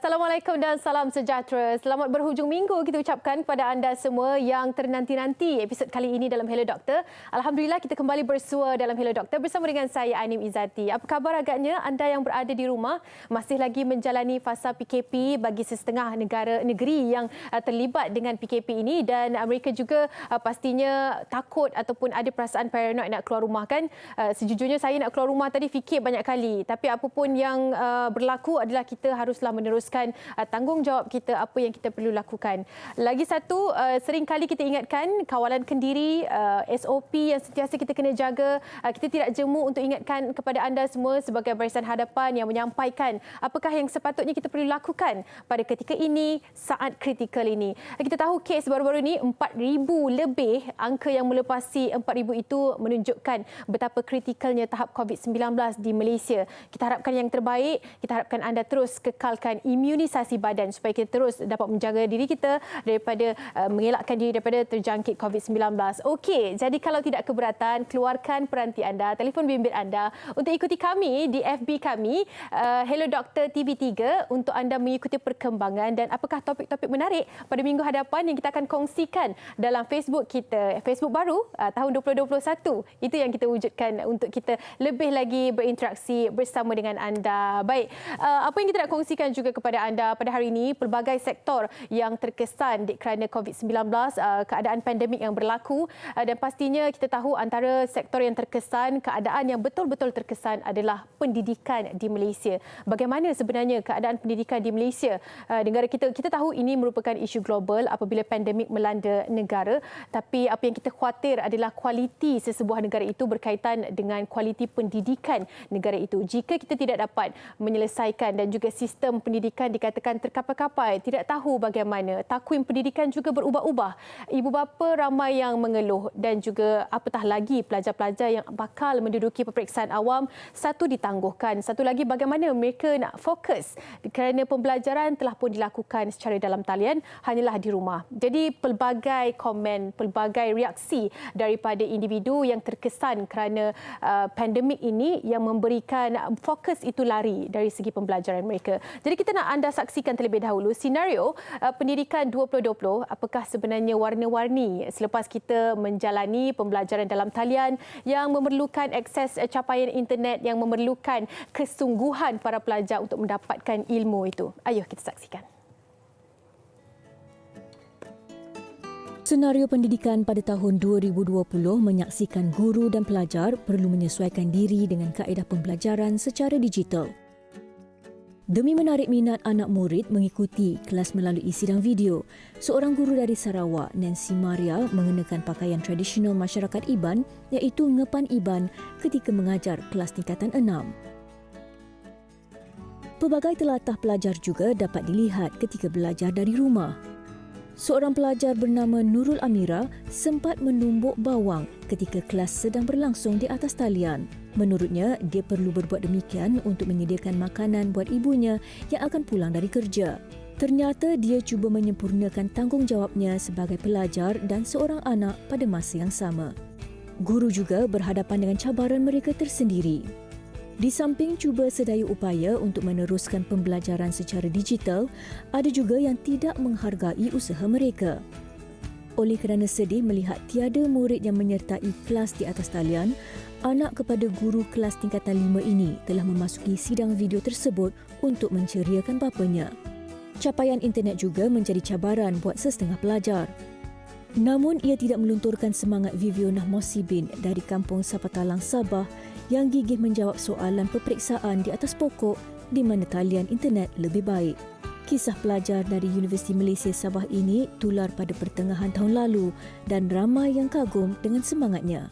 Assalamualaikum dan salam sejahtera. Selamat berhujung minggu kita ucapkan kepada anda semua yang ternanti-nanti episod kali ini dalam Hello Doktor. Alhamdulillah kita kembali bersua dalam Hello Doktor bersama dengan saya Anim Izzati. Apa khabar agaknya anda yang berada di rumah masih lagi menjalani fasa PKP bagi sesetengah negeri yang terlibat dengan PKP ini, dan mereka juga pastinya takut ataupun ada perasaan paranoid nak keluar rumah kan. Sejujurnya saya nak keluar rumah tadi fikir banyak kali, tapi apapun yang berlaku adalah kita haruslah meneruskan tanggungjawab kita, apa yang kita perlu lakukan. Lagi satu, sering kali kita ingatkan kawalan kendiri, SOP yang sentiasa kita kena jaga. Kita tidak jemu untuk ingatkan kepada anda semua sebagai barisan hadapan yang menyampaikan apakah yang sepatutnya kita perlu lakukan pada ketika ini, saat kritikal ini. Kita tahu kes baru-baru ini 4,000 lebih, angka yang melepasi 4,000 itu menunjukkan betapa kritikalnya tahap COVID-19 di Malaysia. Kita harapkan yang terbaik, kita harapkan anda terus kekalkan imunisasi badan supaya kita terus dapat menjaga diri kita daripada mengelakkan diri daripada terjangkit COVID-19. Okey, jadi kalau tidak keberatan, keluarkan peranti anda, telefon bimbit anda untuk ikuti kami di FB kami, Hello Doktor TV3, untuk anda mengikuti perkembangan dan apakah topik-topik menarik pada minggu hadapan yang kita akan kongsikan dalam Facebook kita. Facebook baru tahun 2021. Itu yang kita wujudkan untuk kita lebih lagi berinteraksi bersama dengan anda. Baik, apa yang kita nak kongsikan juga kepada anda pada hari ini, pelbagai sektor yang terkesan kerana COVID-19, keadaan pandemik yang berlaku, dan pastinya kita tahu antara sektor yang terkesan, keadaan yang betul-betul terkesan adalah pendidikan di Malaysia. Bagaimana sebenarnya keadaan pendidikan di Malaysia? Negara kita tahu ini merupakan isu global apabila pandemik melanda negara, tapi apa yang kita khawatir adalah kualiti sesebuah negara itu berkaitan dengan kualiti pendidikan negara itu. Jika kita tidak dapat menyelesaikan dan juga sistem pendidikan dikatakan terkapai-kapai, tidak tahu bagaimana, takwim pendidikan juga berubah-ubah. Ibu bapa ramai yang mengeluh dan juga apatah lagi pelajar-pelajar yang bakal menduduki peperiksaan awam, satu ditangguhkan, satu lagi bagaimana mereka nak fokus kerana pembelajaran telah pun dilakukan secara dalam talian, hanyalah di rumah. Jadi pelbagai komen, pelbagai reaksi daripada individu yang terkesan kerana pandemik ini yang memberikan fokus itu lari dari segi pembelajaran mereka. Jadi kita nak anda saksikan terlebih dahulu senario pendidikan 2020, apakah sebenarnya warna-warni selepas kita menjalani pembelajaran dalam talian yang memerlukan akses capaian internet, yang memerlukan kesungguhan para pelajar untuk mendapatkan ilmu itu. Ayuh kita saksikan. Senario pendidikan pada tahun 2020 menyaksikan guru dan pelajar perlu menyesuaikan diri dengan kaedah pembelajaran secara digital. Demi menarik minat anak murid mengikuti kelas melalui sidang video, seorang guru dari Sarawak, Nancy Maria, mengenakan pakaian tradisional masyarakat Iban iaitu ngepan Iban ketika mengajar kelas tingkatan 6. Pelbagai telatah pelajar juga dapat dilihat ketika belajar dari rumah. Seorang pelajar bernama Nurul Amira sempat menumbuk bawang ketika kelas sedang berlangsung di atas talian. Menurutnya, dia perlu berbuat demikian untuk menyediakan makanan buat ibunya yang akan pulang dari kerja. Ternyata dia cuba menyempurnakan tanggungjawabnya sebagai pelajar dan seorang anak pada masa yang sama. Guru juga berhadapan dengan cabaran mereka tersendiri. Di samping cuba sedaya upaya untuk meneruskan pembelajaran secara digital, ada juga yang tidak menghargai usaha mereka. Oleh kerana sedih melihat tiada murid yang menyertai kelas di atas talian, anak kepada guru kelas tingkatan 5 ini telah memasuki sidang video tersebut untuk menceriakan bapanya. Capaian internet juga menjadi cabaran buat sesetengah pelajar. Namun ia tidak melunturkan semangat Viviana Mosibin dari kampung Sapatalang, Sabah yang gigih menjawab soalan peperiksaan di atas pokok di mana talian internet lebih baik. Kisah pelajar dari Universiti Malaysia Sabah ini tular pada pertengahan tahun lalu dan ramai yang kagum dengan semangatnya.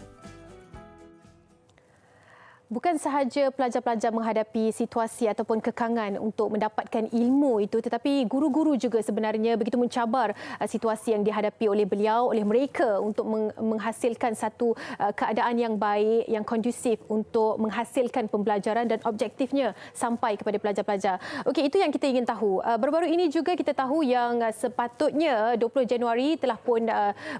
Bukan sahaja pelajar-pelajar menghadapi situasi ataupun kekangan untuk mendapatkan ilmu itu, tetapi guru-guru juga sebenarnya begitu mencabar situasi yang dihadapi oleh beliau, oleh mereka untuk menghasilkan satu keadaan yang baik, yang kondusif untuk menghasilkan pembelajaran dan objektifnya sampai kepada pelajar-pelajar. Okey, itu yang kita ingin tahu. Baru-baru ini juga kita tahu yang sepatutnya 20 Januari telah pun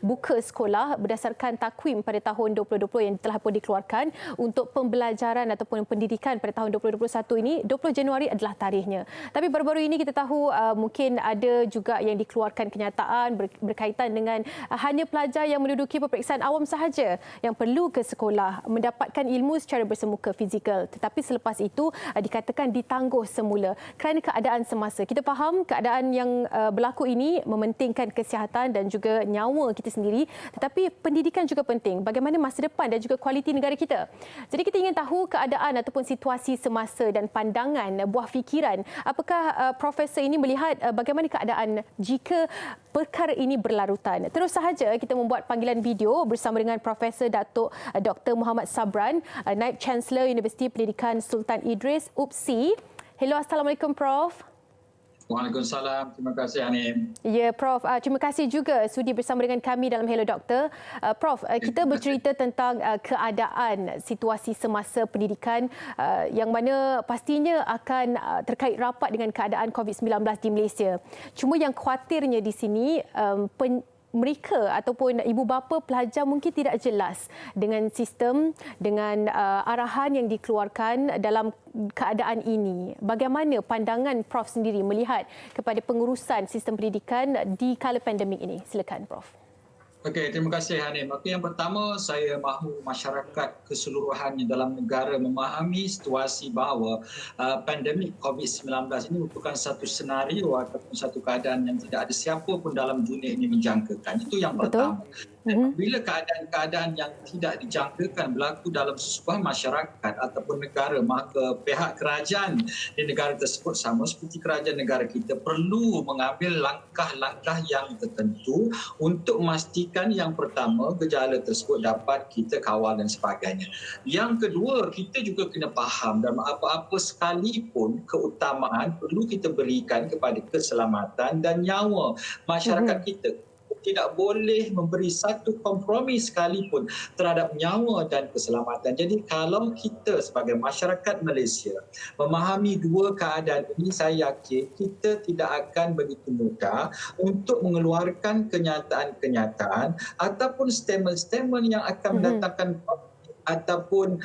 buka sekolah berdasarkan takwim pada tahun 2020 yang telah pun dikeluarkan untuk pembelajaran pelajaran ataupun pendidikan pada tahun 2021 ini, 20 Januari adalah tarikhnya. Tapi baru-baru ini kita tahu mungkin ada juga yang dikeluarkan kenyataan berkaitan dengan hanya pelajar yang menduduki peperiksaan awam sahaja yang perlu ke sekolah mendapatkan ilmu secara bersemuka fizikal. Tetapi selepas itu dikatakan ditangguh semula kerana keadaan semasa. Kita faham keadaan yang berlaku ini mementingkan kesihatan dan juga nyawa kita sendiri, tetapi pendidikan juga penting. Bagaimana masa depan dan juga kualiti negara kita. Jadi kita ingin tahu keadaan ataupun situasi semasa dan pandangan buah fikiran. Apakah profesor ini melihat bagaimana keadaan jika perkara ini berlarutan? Terus sahaja kita membuat panggilan video bersama dengan Profesor Datuk Dr. Muhammad Sabran, Naib Chancellor Universiti Pendidikan Sultan Idris, UPSI. Hello, Assalamualaikum Prof. Waalaikumsalam. Terima kasih, Hanim. Ya, Prof. Terima kasih juga sudi bersama dengan kami dalam Hello Doktor. Prof, kita bercerita tentang keadaan situasi semasa pendidikan yang mana pastinya akan terkait rapat dengan keadaan COVID-19 di Malaysia. Cuma yang khawatirnya di sini mereka ataupun ibu bapa pelajar mungkin tidak jelas dengan sistem, dengan arahan yang dikeluarkan dalam keadaan ini. Bagaimana pandangan Prof sendiri melihat kepada pengurusan sistem pendidikan di kala pandemik ini? Silakan Prof. Okey, terima kasih, Hanim. Okey, yang pertama, saya mahu masyarakat keseluruhannya dalam negara memahami situasi bahawa pandemik COVID-19 ini merupakan satu senario ataupun satu keadaan yang tidak ada siapa pun dalam dunia ini menjangkakan. Itu yang pertama. Bila keadaan-keadaan yang tidak dijangkakan berlaku dalam sebuah masyarakat ataupun negara, maka pihak kerajaan di negara tersebut sama seperti kerajaan negara kita perlu mengambil langkah-langkah yang tertentu untuk memastikan yang pertama gejala tersebut dapat kita kawal dan sebagainya. Yang kedua, kita juga kena faham dalam apa-apa sekalipun keutamaan perlu kita berikan kepada keselamatan dan nyawa masyarakat kita. Tidak boleh memberi satu kompromi sekalipun terhadap nyawa dan keselamatan. Jadi kalau kita sebagai masyarakat Malaysia memahami dua keadaan ini, saya yakin kita tidak akan begitu mudah untuk mengeluarkan kenyataan-kenyataan ataupun statement-statement yang akan mendatangkan ataupun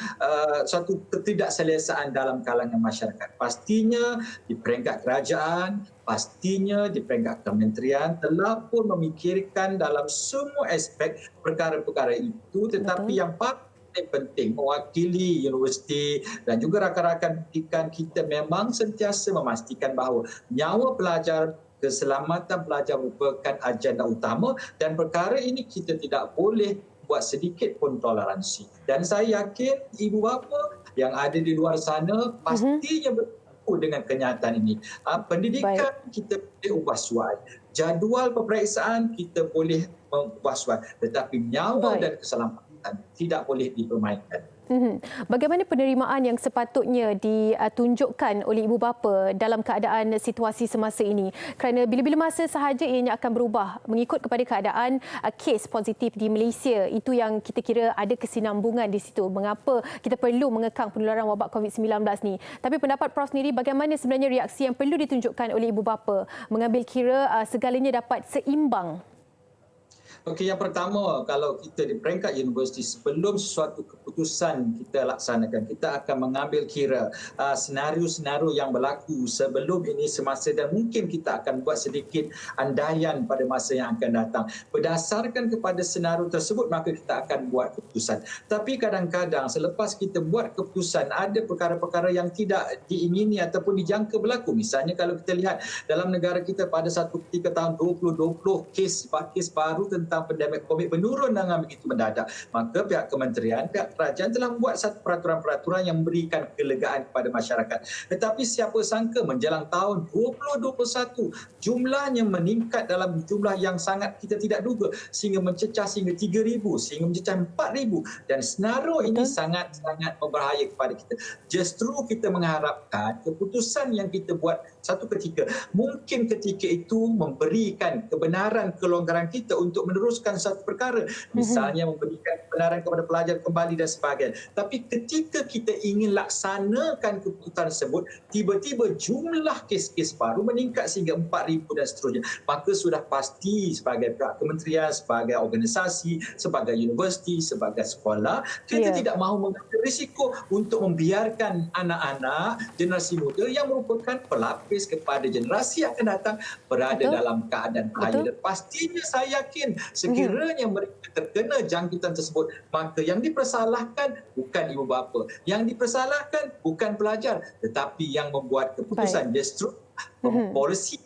suatu ketidakselesaan dalam kalangan masyarakat. Pastinya di peringkat kerajaan, pastinya di peringkat kementerian telah pun memikirkan dalam semua aspek perkara-perkara itu, tetapi yang paling penting mewakili universiti dan juga rakan-rakan pendidikan kita memang sentiasa memastikan bahawa nyawa pelajar, keselamatan pelajar merupakan agenda utama dan perkara ini kita tidak boleh buat sedikit pun toleransi. Dan saya yakin ibu bapa yang ada di luar sana pastinya berlaku dengan kenyataan ini. Pendidikan kita boleh ubah suai. Jadual peperiksaan kita boleh ubah suai. Tetapi nyawa dan keselamatan tidak boleh dipermainkan. Bagaimana penerimaan yang sepatutnya ditunjukkan oleh ibu bapa dalam keadaan situasi semasa ini? Kerana bila-bila masa sahaja ianya akan berubah mengikut kepada keadaan kes positif di Malaysia. Itu yang kita kira ada kesinambungan di situ. Mengapa kita perlu mengekang penularan wabak COVID-19 ni? Tapi pendapat Prof sendiri, bagaimana sebenarnya reaksi yang perlu ditunjukkan oleh ibu bapa mengambil kira segalanya dapat seimbang? Okey, yang pertama, kalau kita di peringkat universiti, sebelum sesuatu keputusan kita laksanakan, kita akan mengambil kira senario-senario yang berlaku sebelum ini semasa dan mungkin kita akan buat sedikit andaian pada masa yang akan datang. Berdasarkan kepada senario tersebut, maka kita akan buat keputusan. Tapi kadang-kadang selepas kita buat keputusan, ada perkara-perkara yang tidak diingini ataupun dijangka berlaku. Misalnya kalau kita lihat dalam negara kita pada satu ketika tahun 2020, kes baru tentang pandemik COVID menurun dengan begitu mendadak. Maka pihak kementerian, pihak kerajaan telah membuat satu peraturan-peraturan yang memberikan kelegaan kepada masyarakat. Tetapi siapa sangka menjelang tahun 2021, jumlahnya meningkat dalam jumlah yang sangat kita tidak duga sehingga mencecah sehingga 3,000, sehingga mencecah 4,000 dan senario ini sangat-sangat berbahaya kepada kita. Justru kita mengharapkan keputusan yang kita buat satu ketika, mungkin ketika itu memberikan kebenaran kelonggaran kita untuk meneruskan meneruskan satu perkara. Misalnya memberikan kebenaran kepada pelajar kembali dan sebagainya. Tapi ketika kita ingin laksanakan keputusan tersebut, tiba-tiba jumlah kes-kes baru meningkat sehingga 4,000 dan seterusnya. Maka sudah pasti sebagai pihak kementerian, sebagai organisasi, sebagai universiti, sebagai sekolah, kita tidak mahu mengambil risiko untuk membiarkan anak-anak generasi muda yang merupakan pelapis kepada generasi yang akan datang berada dalam keadaan bahaya. Dan pastinya saya yakin sekiranya mereka terkena jangkitan tersebut, maka yang dipersalahkan bukan ibu bapa, yang dipersalahkan bukan pelajar, tetapi yang membuat keputusan justru polisi,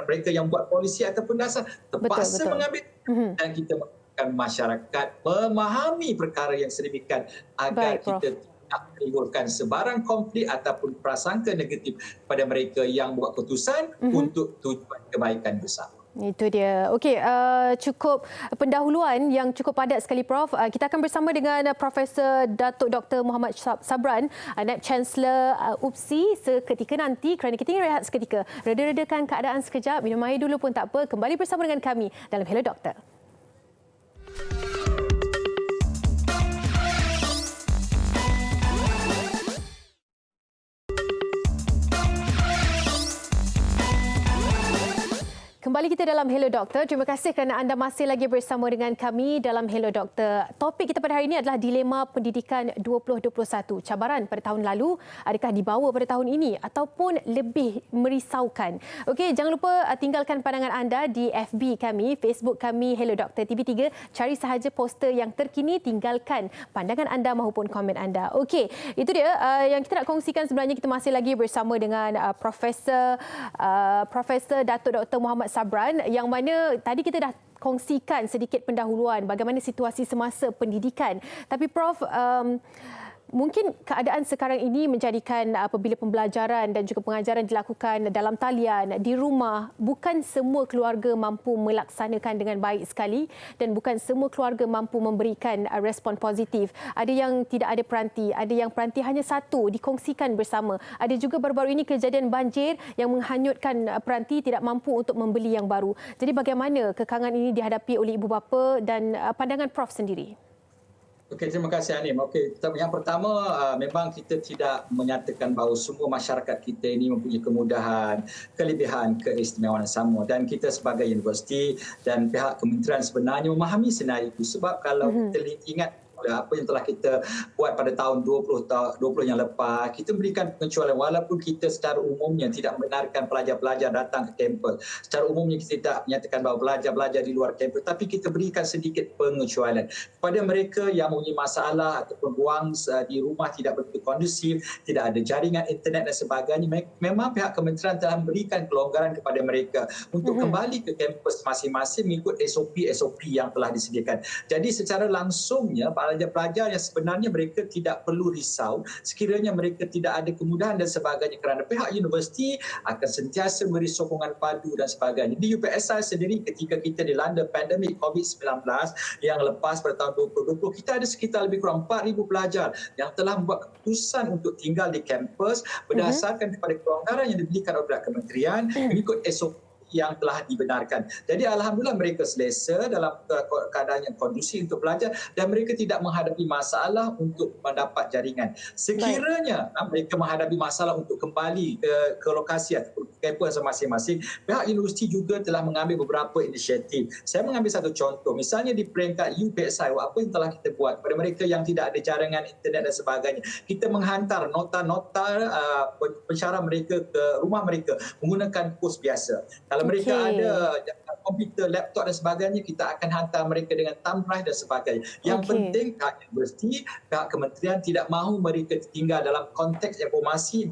mereka yang buat polisi ataupun dasar terpaksa mengambil, dan kita mahukan masyarakat memahami perkara yang sedemikian agar kita tidak menimbulkan sebarang konflik ataupun prasangka negatif pada mereka yang buat keputusan untuk tujuan kebaikan bersama. Itu dia. Okey, cukup pendahuluan yang cukup padat sekali, Prof. Kita akan bersama dengan Profesor Datuk Dr. Muhammad Sabran, Naib Chancellor UPSI seketika nanti, kerana kita ingin rehat seketika. Reda-redakan keadaan sekejap, minum air dulu pun tak apa. Kembali bersama dengan kami dalam Hello Doktor. Kembali kita dalam Hello Doktor. Terima kasih kerana anda masih lagi bersama dengan kami dalam Hello Doktor. Topik kita pada hari ini adalah dilema pendidikan 2021. Cabaran pada tahun lalu adakah dibawa pada tahun ini ataupun lebih merisaukan? Okey, jangan lupa tinggalkan pandangan anda di FB kami, Facebook kami Hello Doktor TV3. Cari sahaja poster yang terkini, tinggalkan pandangan anda maupun komen anda. Okey, itu dia yang kita nak kongsikan. Sebenarnya kita masih lagi bersama dengan Profesor Datuk Dr. Muhammad Sabran, yang mana tadi kita dah kongsikan sedikit pendahuluan bagaimana situasi semasa pendidikan. Tapi Prof, mungkin keadaan sekarang ini menjadikan apabila pembelajaran dan juga pengajaran dilakukan dalam talian, di rumah, bukan semua keluarga mampu melaksanakan dengan baik sekali dan bukan semua keluarga mampu memberikan respon positif. Ada yang tidak ada peranti, ada yang peranti hanya satu dikongsikan bersama. Ada juga baru-baru ini kejadian banjir yang menghanyutkan peranti tidak mampu untuk membeli yang baru. Jadi bagaimana kekangan ini dihadapi oleh ibu bapa dan pandangan Prof sendiri? Okey, terima kasih Anim. Okey, yang pertama memang kita tidak menyatakan bahawa semua masyarakat kita ini mempunyai kemudahan, kelebihan, keistimewaan yang sama, dan kita sebagai universiti dan pihak kementerian sebenarnya memahami senario itu. Sebab kalau kita ingat apa yang telah kita buat pada tahun 20 yang lepas, kita berikan pengecualian walaupun kita secara umumnya tidak membenarkan pelajar-pelajar datang ke kampus. Secara umumnya kita tidak menyatakan bahawa pelajar-pelajar di luar kampus, tapi kita berikan sedikit pengecualian kepada mereka yang mempunyai masalah ataupun ruang di rumah tidak begitu kondusif, tidak ada jaringan internet dan sebagainya. Memang pihak kementerian telah memberikan kelonggaran kepada mereka untuk kembali ke kampus masing-masing mengikut SOP yang telah disediakan. Jadi secara langsungnya pelajar-pelajar yang sebenarnya mereka tidak perlu risau sekiranya mereka tidak ada kemudahan dan sebagainya, kerana pihak universiti akan sentiasa memberi sokongan padu dan sebagainya. Di UPSI sendiri ketika kita dilanda pandemik COVID-19 yang lepas pada tahun 2020, kita ada sekitar lebih kurang 4,000 pelajar yang telah membuat keputusan untuk tinggal di kampus berdasarkan kepada kelonggaran yang diberikan oleh pihak kementerian mengikut SOP yang telah dibenarkan. Jadi alhamdulillah mereka selesa dalam keadaan yang kondusif untuk belajar dan mereka tidak menghadapi masalah untuk mendapat jaringan. Sekiranya mereka menghadapi masalah untuk kembali ke lokasi atau kampus masing-masing, pihak universiti juga telah mengambil beberapa inisiatif. Saya mengambil satu contoh, misalnya di peringkat UPSI, apa yang telah kita buat kepada mereka yang tidak ada jaringan internet dan sebagainya. Kita menghantar nota-nota pensyarah mereka ke rumah mereka menggunakan pos biasa. Kalau mereka ada komputer, laptop dan sebagainya, kita akan hantar mereka dengan thumb drive dan sebagainya. Yang penting pihak universiti, pihak kementerian tidak mahu mereka tinggal dalam konteks informasi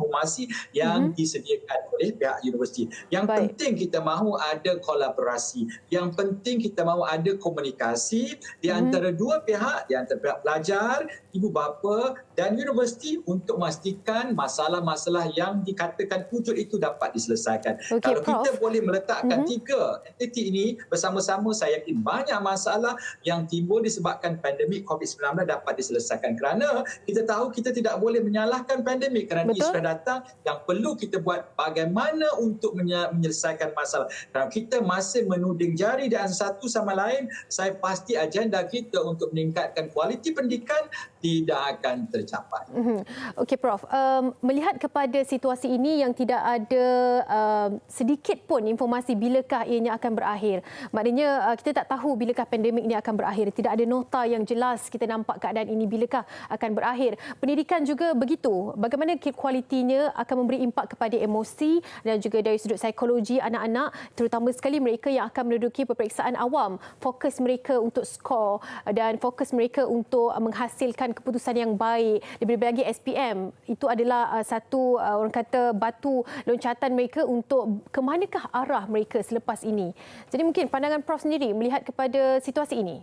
yang disediakan oleh pihak universiti. Yang penting kita mahu ada kolaborasi. Yang penting kita mahu ada komunikasi di antara dua pihak, di antara pihak pelajar, ibu bapa dan universiti untuk memastikan masalah-masalah yang dikatakan wujud itu dapat diselesaikan. Kalau kita boleh meletakkan tiga entiti ini bersama-sama, saya yakin banyak masalah yang timbul disebabkan pandemik COVID-19 dapat diselesaikan. Kerana kita tahu kita tidak boleh menyalahkan pandemik, kerana ia sudah datang. Yang perlu kita buat bagaimana untuk menyelesaikan masalah. Kalau kita masih menuding jari dan satu sama lain, saya pasti agenda kita untuk meningkatkan kualiti pendidikan tidak akan tercapai. Okey Prof, melihat kepada situasi ini yang tidak ada sedikit pun informasi bilakah ianya akan berakhir. Maknanya kita tak tahu bilakah pandemik ini akan berakhir. Tidak ada nota yang jelas kita nampak keadaan ini bilakah akan berakhir. Pendidikan juga begitu. Bagaimana kualitinya akan memberi impak kepada emosi dan juga dari sudut psikologi anak-anak, terutama sekali mereka yang akan menduduki peperiksaan awam. Fokus mereka untuk skor dan fokus mereka untuk menghasilkan keputusan yang baik, lebih-lebih lagi SPM. Itu adalah satu orang kata batu loncatan mereka untuk ke manakah arah mereka selepas ini. Jadi mungkin pandangan Prof sendiri melihat kepada situasi ini.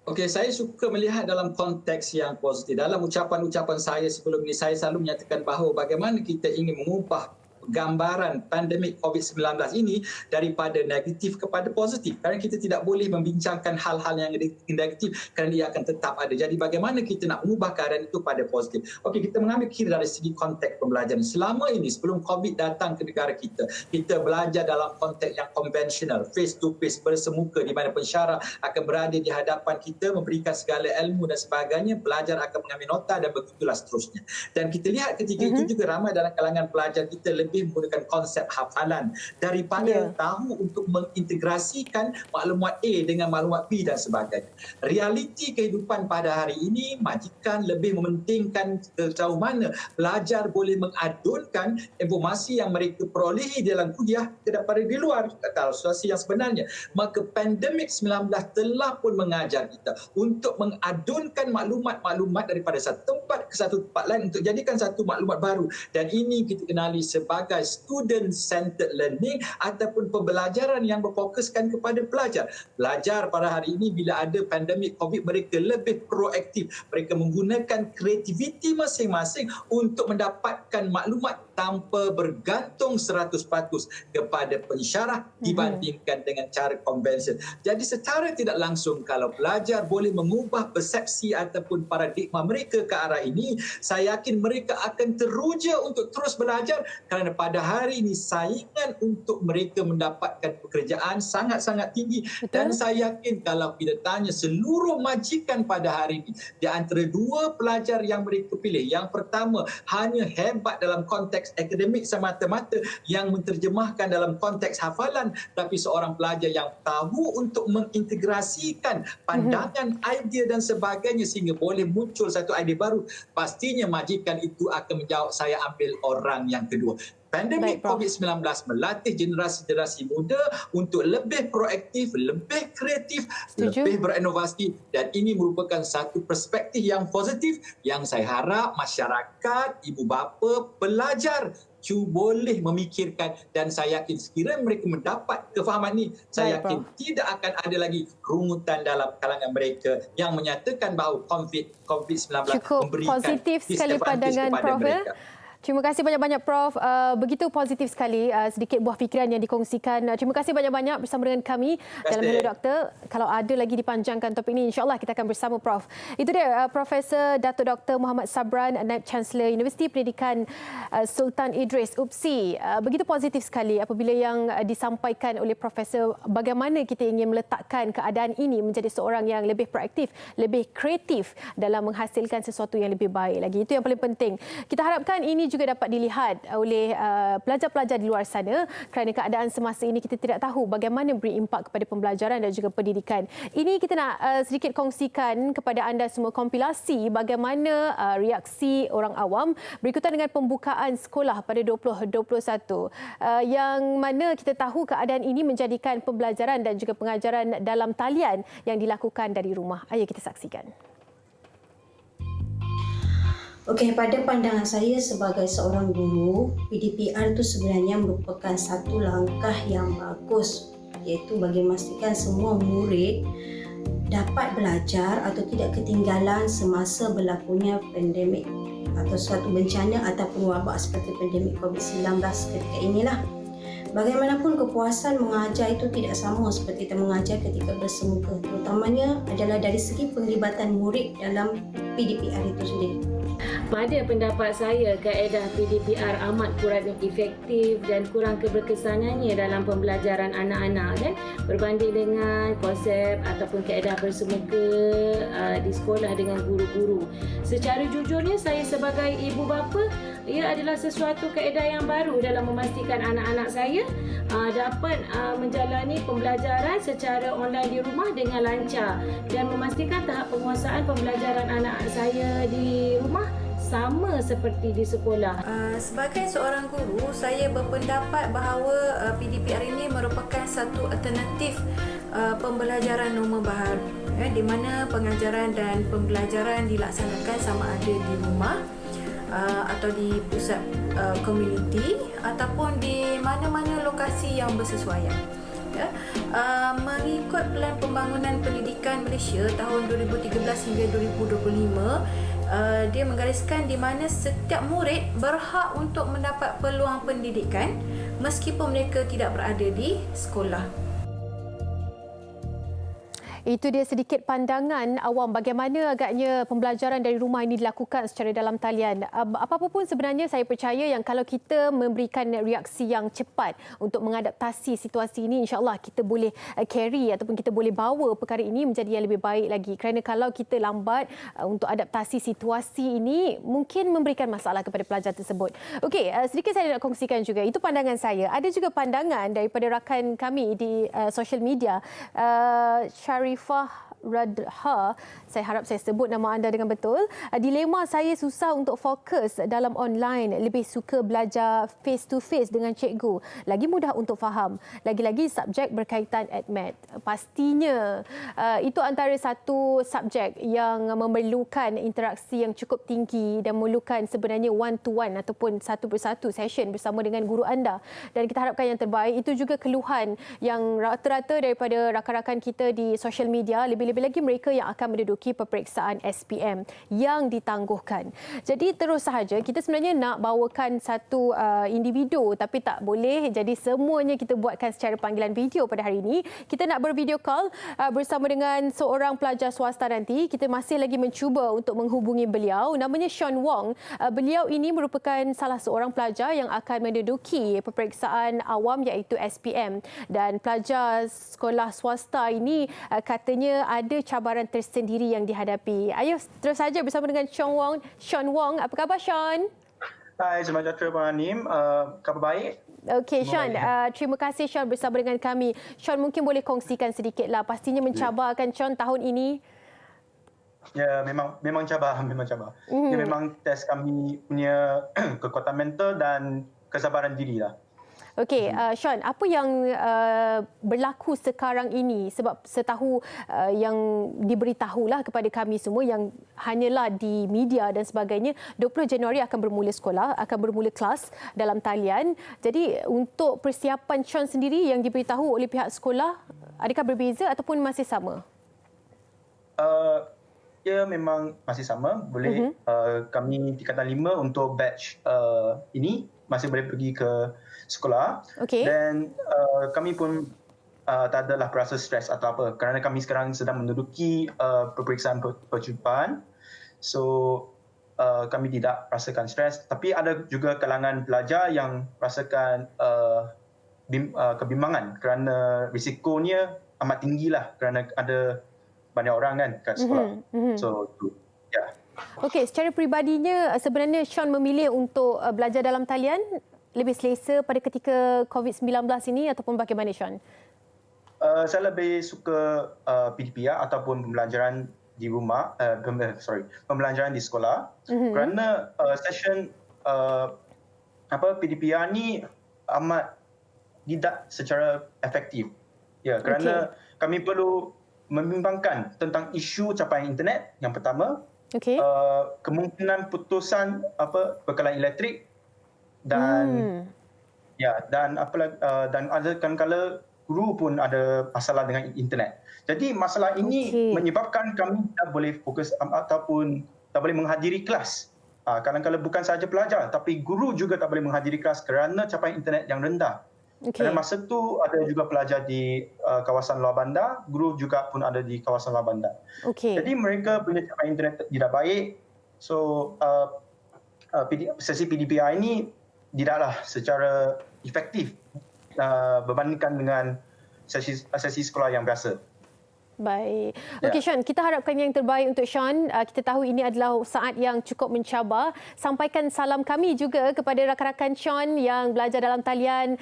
Okey, saya suka melihat dalam konteks yang positif. Dalam ucapan-ucapan saya sebelum ini, saya selalu menyatakan bahawa bagaimana kita ingin mengubah gambaran pandemik COVID-19 ini daripada negatif kepada positif. Kerana kita tidak boleh membincangkan hal-hal yang negatif kerana ia akan tetap ada. Jadi bagaimana kita nak mengubah keadaan itu pada positif. Okey, kita mengambil kira dari segi konteks pembelajaran. Selama ini sebelum COVID datang ke negara kita, kita belajar dalam konteks yang konvensional, face to face, bersemuka, di mana pensyarah akan berada di hadapan kita, memberikan segala ilmu dan sebagainya, pelajar akan mengambil nota dan begitulah seterusnya. Dan kita lihat ketika itu juga ramai dalam kalangan pelajar kita lebih menggunakan konsep hafalan daripada tahu untuk mengintegrasikan maklumat A dengan maklumat B dan sebagainya. Realiti kehidupan pada hari ini, majikan lebih mementingkan sejauh mana pelajar boleh mengadunkan informasi yang mereka perolehi dalam kuliah daripada di luar atau situasi yang sebenarnya. Maka pandemik 19 telah pun mengajar kita untuk mengadunkan maklumat-maklumat daripada satu tempat ke satu tempat lain untuk jadikan satu maklumat baru. Dan ini kita kenali sebagai student-centered learning ataupun pembelajaran yang berfokuskan kepada pelajar. Pelajar pada hari ini bila ada pandemik COVID, mereka lebih proaktif. Mereka menggunakan kreativiti masing-masing untuk mendapatkan maklumat tanpa bergantung 100% kepada pensyarah dibandingkan dengan cara konvensional. Jadi secara tidak langsung kalau pelajar boleh mengubah persepsi ataupun paradigma mereka ke arah ini, saya yakin mereka akan teruja untuk terus belajar kerana pada hari ini saingan untuk mereka mendapatkan pekerjaan sangat-sangat tinggi. Dan saya yakin kalau kita tanya seluruh majikan pada hari ini, di antara dua pelajar yang mereka pilih, yang pertama hanya hebat dalam konteks akademik semata-mata yang menterjemahkan dalam konteks hafalan, tapi seorang pelajar yang tahu untuk mengintegrasikan pandangan, idea dan sebagainya sehingga boleh muncul satu idea baru, pastinya majikan itu akan menjawab saya ambil orang yang kedua. Pandemik COVID-19 melatih generasi-generasi muda untuk lebih proaktif, lebih kreatif, lebih berinovasi, dan ini merupakan satu perspektif yang positif yang saya harap masyarakat, ibu bapa, pelajar boleh memikirkan, dan saya yakin sekiranya mereka mendapat kefahaman ini, saya yakin tidak akan ada lagi kerungutan dalam kalangan mereka yang menyatakan bahawa COVID-19 memberikan positif sekali pandangan kepada Prof. mereka. Terima kasih banyak-banyak Prof. Begitu positif sekali sedikit buah fikiran yang dikongsikan. Terima kasih banyak-banyak bersama dengan kami dalam Hello Doktor. Kalau ada lagi dipanjangkan topik ini, insya-Allah kita akan bersama Prof. Itu dia Profesor Datuk Dr. Muhammad Sabran, Naib Chancellor Universiti Pendidikan Sultan Idris UPSI. Begitu positif sekali apabila yang disampaikan oleh Profesor bagaimana kita ingin meletakkan keadaan ini menjadi seorang yang lebih proaktif, lebih kreatif dalam menghasilkan sesuatu yang lebih baik lagi. Itu yang paling penting. Kita harapkan ini juga dapat dilihat oleh pelajar-pelajar di luar sana kerana keadaan semasa ini kita tidak tahu bagaimana beri impak kepada pembelajaran dan juga pendidikan. Ini kita nak sedikit kongsikan kepada anda semua kompilasi bagaimana reaksi orang awam berikutan dengan pembukaan sekolah pada 2021 yang mana kita tahu keadaan ini menjadikan pembelajaran dan juga pengajaran dalam talian yang dilakukan dari rumah. Ayo kita saksikan. Okey, pada pandangan saya sebagai seorang guru, PDPR itu sebenarnya merupakan satu langkah yang bagus, iaitu bagi memastikan semua murid dapat belajar atau tidak ketinggalan semasa berlakunya pandemik atau suatu bencana ataupun wabak seperti pandemik COVID-19 ketika inilah. Bagaimanapun kepuasan mengajar itu tidak sama seperti kita mengajar ketika bersemuka, terutamanya adalah dari segi penglibatan murid dalam PDPR itu sendiri. Pada pendapat saya, kaedah PDPR amat kurang efektif dan kurang keberkesanannya dalam pembelajaran anak-anak kan, berbanding dengan konsep ataupun kaedah bersemuka di sekolah dengan guru-guru. Secara jujurnya, saya sebagai ibu bapa, ia adalah sesuatu kaedah yang baru dalam memastikan anak-anak saya dapat menjalani pembelajaran secara online di rumah dengan lancar dan memastikan tahap penguasaan pembelajaran anak saya di rumah sama seperti di sekolah. Sebagai seorang guru, saya berpendapat bahawa PDPR ini merupakan satu alternatif pembelajaran norma baharu, di mana pengajaran dan pembelajaran dilaksanakan sama ada di rumah atau di pusat komuniti ataupun di mana-mana lokasi yang bersesuaian. Mengikut Pelan Pembangunan Pendidikan Malaysia tahun 2013 hingga 2025, dia menggariskan di mana setiap murid berhak untuk mendapat peluang pendidikan meskipun mereka tidak berada di sekolah. Itu dia sedikit pandangan awam bagaimana agaknya pembelajaran dari rumah ini dilakukan secara dalam talian. Apa-apa pun sebenarnya saya percaya yang kalau kita memberikan reaksi yang cepat untuk mengadaptasi situasi ini, insya-Allah kita boleh carry ataupun kita boleh bawa perkara ini menjadi yang lebih baik lagi. Kerana kalau kita lambat untuk adaptasi situasi ini, mungkin memberikan masalah kepada pelajar tersebut. Okey, sedikit saya nak kongsikan juga. Itu pandangan saya. Ada juga pandangan daripada rakan kami di social media, Sharifah Radha, saya harap saya sebut nama anda dengan betul. Dilema saya susah untuk fokus dalam online, lebih suka belajar face to face dengan cikgu, lagi mudah untuk faham, lagi-lagi subjek berkaitan admat. Pastinya itu antara satu subjek yang memerlukan interaksi yang cukup tinggi dan memerlukan sebenarnya one to one ataupun satu persatu session bersama dengan guru anda, dan kita harapkan yang terbaik. Itu juga keluhan yang rata-rata daripada rakan-rakan kita di social media, lebih-lebih lagi mereka yang akan menduduki peperiksaan SPM yang ditangguhkan. Jadi terus sahaja kita sebenarnya nak bawakan satu individu, tapi tak boleh, jadi semuanya kita buatkan secara panggilan video pada hari ini. Kita nak bervideo call bersama dengan seorang pelajar swasta nanti. Kita masih lagi mencuba untuk menghubungi beliau. Namanya Sean Wong. Beliau ini merupakan salah seorang pelajar yang akan menduduki peperiksaan awam iaitu SPM, dan pelajar sekolah swasta ini katanya ada cabaran tersendiri yang dihadapi. Ayo terus saja bersama dengan Sean Wong. Apa khabar Sean? Hai, selamat sejahtera Puan Anim. Khabar baik? Okey Sean, terima kasih Sean bersama dengan kami. Sean, mungkin boleh kongsikan sedikitlah, pastinya mencabarkan Sean tahun ini. Ya, memang cabar. Dia memang test kami punya kekuatan mental dan kesabaran diri lah. Okey, Sean, apa yang berlaku sekarang ini? Sebab setahu yang diberitahulah kepada kami semua yang hanyalah di media dan sebagainya, 20 Januari akan bermula sekolah, akan bermula kelas dalam talian. Jadi untuk persiapan Sean sendiri yang diberitahu oleh pihak sekolah, adakah berbeza ataupun masih sama? Ya, memang masih sama. Boleh kami tingkatan 5 untuk batch ini masih boleh pergi ke sekolah. Okay. Dan kami pun tak adalah berasa stres atau apa kerana kami sekarang sedang menduduki peperiksaan percubaan. So kami tidak rasakan stres, tapi ada juga kalangan pelajar yang rasakan kebimbangan kerana risikonya amat tinggilah kerana ada banyak orang kan kat sekolah. So ya. Okey, secara peribadinya sebenarnya Sean memilih untuk belajar dalam talian lebih selesa pada ketika COVID-19 ini ataupun bagaimana Sean? Saya lebih suka PDPR ataupun pembelajaran di rumah, pembelajaran di sekolah kerana session PDPR ni amat tidak secara efektif. Ya, kerana kami perlu membimbangkan tentang isu capaian internet yang pertama. Okay. Kemungkinan putusan bekalan elektrik dan dan ada kadang-kadang guru pun ada masalah dengan internet. Jadi masalah ini menyebabkan kami tak boleh fokus ataupun tak boleh menghadiri kelas. Kadang-kadang bukan sahaja pelajar tapi guru juga tak boleh menghadiri kelas kerana capaian internet yang rendah. Okey. Dan masa tu ada juga pelajar di kawasan luar bandar, guru juga pun ada di kawasan luar bandar. Okey. Jadi mereka punya capaian internet tidak baik. So sesi PDPR ini tidaklah secara efektif berbandingkan dengan sesi sekolah yang biasa. Baik. Okey Sean, kita harapkan yang terbaik untuk Sean. Kita tahu ini adalah saat yang cukup mencabar. Sampaikan salam kami juga kepada rakan-rakan Sean yang belajar dalam talian.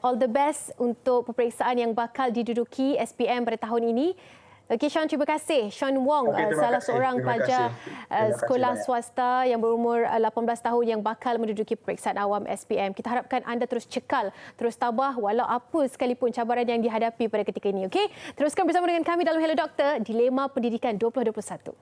All the best untuk peperiksaan yang bakal diduduki SPM pada tahun ini. Okey Sean, terima kasih. Sean Wong, salah seorang pelajar sekolah swasta yang berumur 18 tahun yang bakal menduduki peperiksaan awam SPM. Kita harapkan anda terus cekal, terus tabah walau apa sekalipun cabaran yang dihadapi pada ketika ini. Okey, teruskan bersama dengan kami dalam Hello Doktor, Dilema Pendidikan 2021.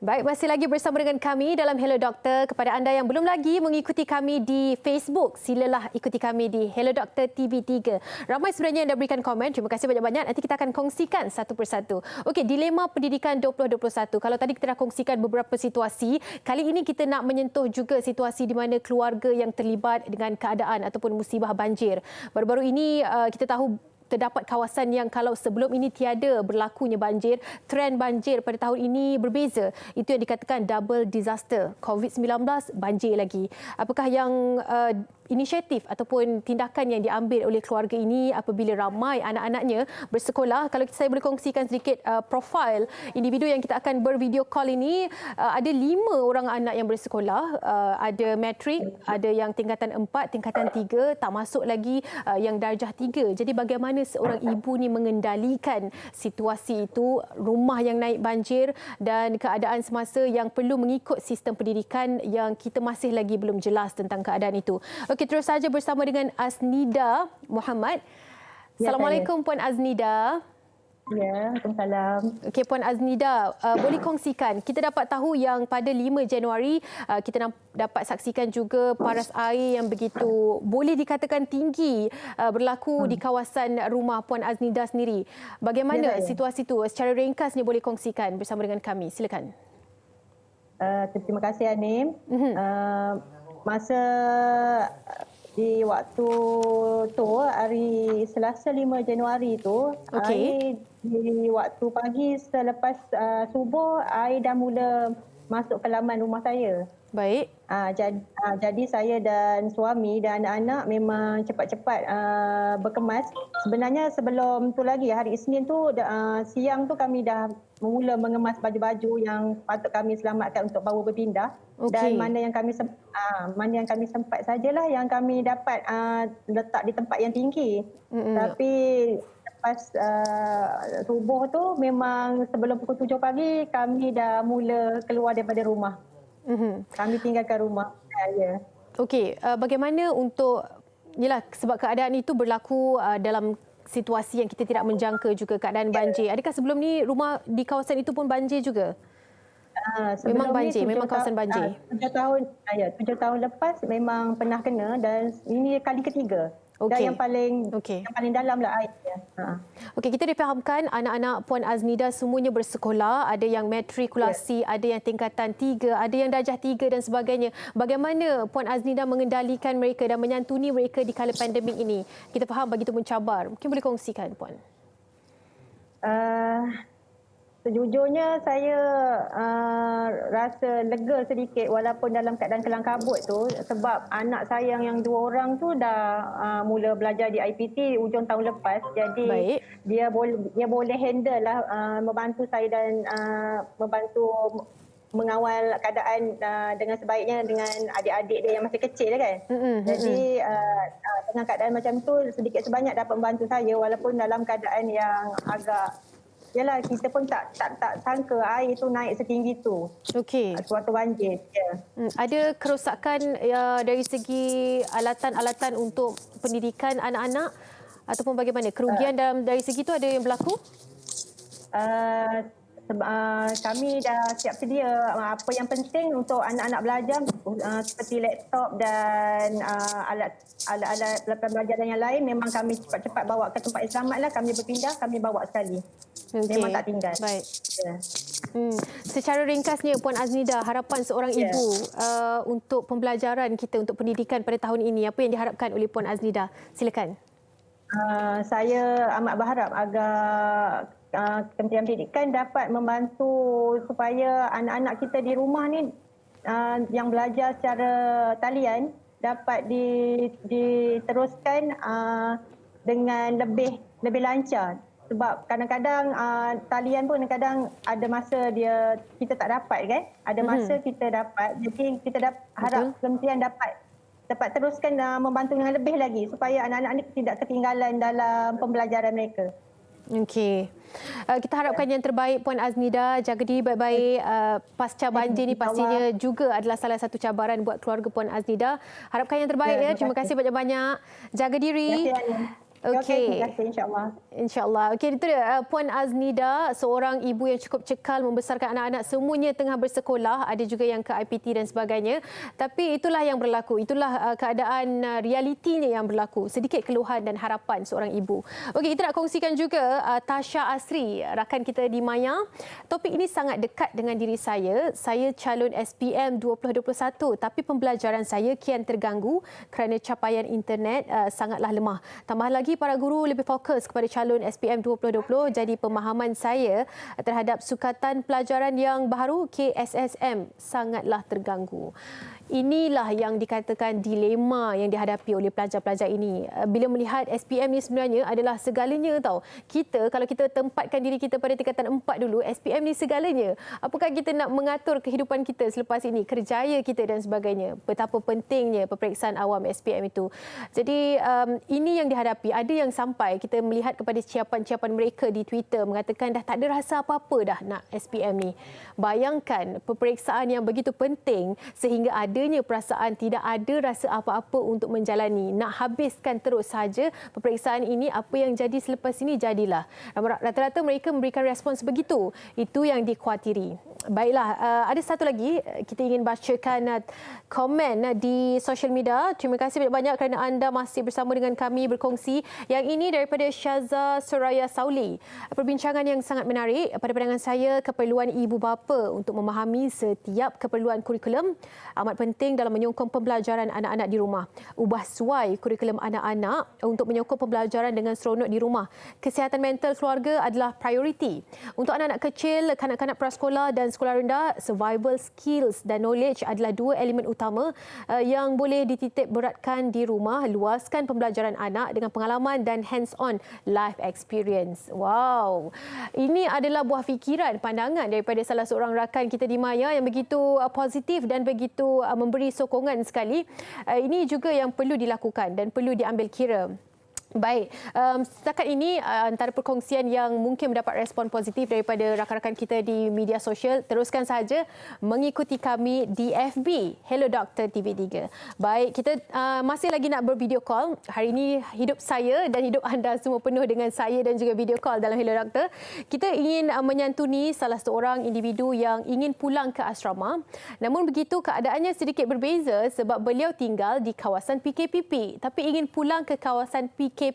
Baik, masih lagi bersama dengan kami dalam Hello Doktor. Kepada anda yang belum lagi mengikuti kami di Facebook, silalah ikuti kami di Hello Doktor TV3. Ramai sebenarnya yang dah berikan komen. Terima kasih banyak-banyak. Nanti kita akan kongsikan satu persatu. Okey, Dilema Pendidikan 2021. Kalau tadi kita dah kongsikan beberapa situasi, kali ini kita nak menyentuh juga situasi di mana keluarga yang terlibat dengan keadaan ataupun musibah banjir. Baru-baru ini kita tahu terdapat kawasan yang kalau sebelum ini tiada berlakunya banjir, trend banjir pada tahun ini berbeza. Itu yang dikatakan double disaster. COVID-19, banjir lagi. Apakah yang inisiatif ataupun tindakan yang diambil oleh keluarga ini apabila ramai anak-anaknya bersekolah? Kalau saya boleh kongsikan sedikit profil individu yang kita akan bervideo call ini, ada 5 orang anak yang bersekolah, ada matrik, ada yang tingkatan 4, tingkatan 3, tak masuk lagi yang darjah 3. Jadi bagaimana seorang ibu ni mengendalikan situasi itu, rumah yang naik banjir dan keadaan semasa yang perlu mengikut sistem pendidikan yang kita masih lagi belum jelas tentang keadaan itu. Okey, terus saja bersama dengan Aznida Muhammad. Ya, Assalamualaikum Puan Aznida. Ya, Waalaikumsalam. Okey Puan Aznida, boleh kongsikan, kita dapat tahu yang pada 5 Januari kita dapat saksikan juga paras air yang begitu boleh dikatakan tinggi berlaku di kawasan rumah Puan Aznida sendiri. Bagaimana situasi itu? Secara ringkasnya boleh kongsikan bersama dengan kami. Silakan. Terima kasih Anim. Masa di waktu tu, hari Selasa 5 Januari tu, air di waktu pagi selepas subuh, air dah mula masuk ke laman rumah saya. Baik. Jadi saya dan suami dan anak-anak memang cepat-cepat berkemas. Sebenarnya sebelum tu lagi, hari Isnin tu, siang tu kami dah mula mengemas baju-baju yang patut kami selamatkan untuk bawa berpindah. Dan mana yang kami sempat sajalah yang kami dapat letak di tempat yang tinggi. Tapi lepas subuh tu memang sebelum pukul 7 pagi kami dah mula keluar daripada rumah. Kami tinggalkan rumah. Ya. Okey, bagaimana untuk, yalah, sebab keadaan itu berlaku dalam situasi yang kita tidak menjangka juga, keadaan banjir. Adakah sebelum ni rumah di kawasan itu pun banjir juga? Memang banjir, memang kawasan banjir. 7 tahun lepas memang pernah kena dan ini kali ketiga. Dan yang paling dalam lah airnya. Okey, kita difahamkan anak-anak Puan Aznida semuanya bersekolah, ada yang matrikulasi, ada yang tingkatan 3, ada yang darjah 3 dan sebagainya. Bagaimana Puan Aznida mengendalikan mereka dan menyantuni mereka di kala pandemik ini? Kita faham begitu mencabar. Mungkin boleh kongsikan Puan. Sejujurnya saya rasa lega sedikit walaupun dalam keadaan kelang kabut tu, sebab anak saya yang 2 orang tu dah mula belajar di IPT ujung tahun lepas. Jadi dia boleh handle lah, membantu saya dan membantu mengawal keadaan dengan sebaiknya dengan adik-adik dia yang masih kecil kan. Jadi dengan keadaan macam tu sedikit sebanyak dapat membantu saya walaupun dalam keadaan yang agak, yalah, kita pun tak sangka air tu naik setinggi tu. Okey. Suatu banjir. Ya. Ada kerosakan dari segi alatan-alatan untuk pendidikan anak-anak ataupun bagaimana? Kerugian dari segi tu ada yang berlaku? kami dah siap sedia apa yang penting untuk anak-anak belajar seperti laptop dan alat-alat pembelajaran yang lain memang kami cepat-cepat bawa ke tempat yang selamat lah. Kami berpindah, kami bawa sekali. Memang tak tinggal. Baik. Ya. Secara ringkasnya Puan Aznida, harapan seorang ibu untuk pembelajaran kita, untuk pendidikan pada tahun ini, apa yang diharapkan oleh Puan Aznida? Silakan. Saya amat berharap agar Kementerian Pendidikan dapat membantu supaya anak-anak kita di rumah ni yang belajar secara talian dapat diteruskan dengan lebih lancar. Sebab kadang-kadang talian pun kadang ada masa kita tak dapat kan. Ada masa kita dapat. Jadi kita harap kementerian dapat teruskan membantu dengan lebih lagi supaya anak-anak ni tidak ketinggalan dalam pembelajaran mereka. Okey. Kita harapkan yang terbaik Puan Aznida. Jaga diri baik-baik. Pasca banjir ni pastinya juga adalah salah satu cabaran buat keluarga Puan Aznida. Harapkan yang terbaik ya. Terima kasih banyak-banyak. Jaga diri. Okey. Terima kasih, insya-Allah. InsyaAllah. Okey, itu dia Puan Aznida, seorang ibu yang cukup cekal membesarkan anak-anak, semuanya tengah bersekolah, ada juga yang ke IPT dan sebagainya. Tapi itulah yang berlaku, itulah keadaan realitinya yang berlaku. Sedikit keluhan dan harapan seorang ibu. Okey, kita nak kongsikan juga Tasha Asri, rakan kita di Maya. Topik ini sangat dekat dengan diri saya. Saya calon SPM 2021 tapi pembelajaran saya kian terganggu kerana capaian internet sangatlah lemah. Tambah lagi para guru lebih fokus kepada calon SPM 2020, jadi pemahaman saya terhadap sukatan pelajaran yang baru KSSM sangatlah terganggu. Inilah yang dikatakan dilema yang dihadapi oleh pelajar-pelajar ini. Bila melihat SPM ni sebenarnya adalah segalanya tau. Kalau kita tempatkan diri kita pada tingkatan 4 dulu, SPM ni segalanya. Apakah kita nak mengatur kehidupan kita selepas ini, kerjaya kita dan sebagainya. Betapa pentingnya peperiksaan awam SPM itu. Jadi ini yang dihadapi. Ada yang sampai kita melihat kepada ciapan-ciapan mereka di Twitter mengatakan dah tak ada rasa apa-apa dah nak SPM ni. Bayangkan peperiksaan yang begitu penting sehingga adanya perasaan tidak ada rasa apa-apa untuk menjalani. Nak habiskan terus saja peperiksaan ini, apa yang jadi selepas ini jadilah. Rata-rata mereka memberikan respons begitu. Itu yang dikhawatiri. Baiklah, ada satu lagi kita ingin bacakan komen di sosial media. Terima kasih banyak-banyak kerana anda masih bersama dengan kami berkongsi. Yang ini daripada Syaza Suraya Sauli. Perbincangan yang sangat menarik. Pada pandangan saya, keperluan ibu bapa untuk memahami setiap keperluan kurikulum amat penting dalam menyokong pembelajaran anak-anak di rumah. Ubah suai kurikulum anak-anak untuk menyokong pembelajaran dengan seronok di rumah. Kesihatan mental keluarga adalah prioriti. Untuk anak-anak kecil, kanak-kanak prasekolah dan sekolah rendah, survival skills dan knowledge adalah dua elemen utama yang boleh dititik beratkan di rumah. Luaskan pembelajaran anak dengan pengalaman dan hands-on life experience. Wow. Ini adalah buah fikiran, pandangan daripada salah seorang rakan kita di Maya yang begitu positif dan begitu memberi sokongan sekali. Ini juga yang perlu dilakukan dan perlu diambil kira. Baik, setakat ini antara perkongsian yang mungkin mendapat respon positif daripada rakan-rakan kita di media sosial. Teruskan saja mengikuti kami di FB Hello Doktor TV3. Baik, kita masih lagi nak bervideo call. Hari ini hidup saya dan hidup anda semua penuh dengan saya dan juga video call dalam Hello Doktor. Kita ingin menyantuni salah seorang individu yang ingin pulang ke asrama. Namun begitu keadaannya sedikit berbeza sebab beliau tinggal di kawasan PKPP tapi ingin pulang ke kawasan PKPB.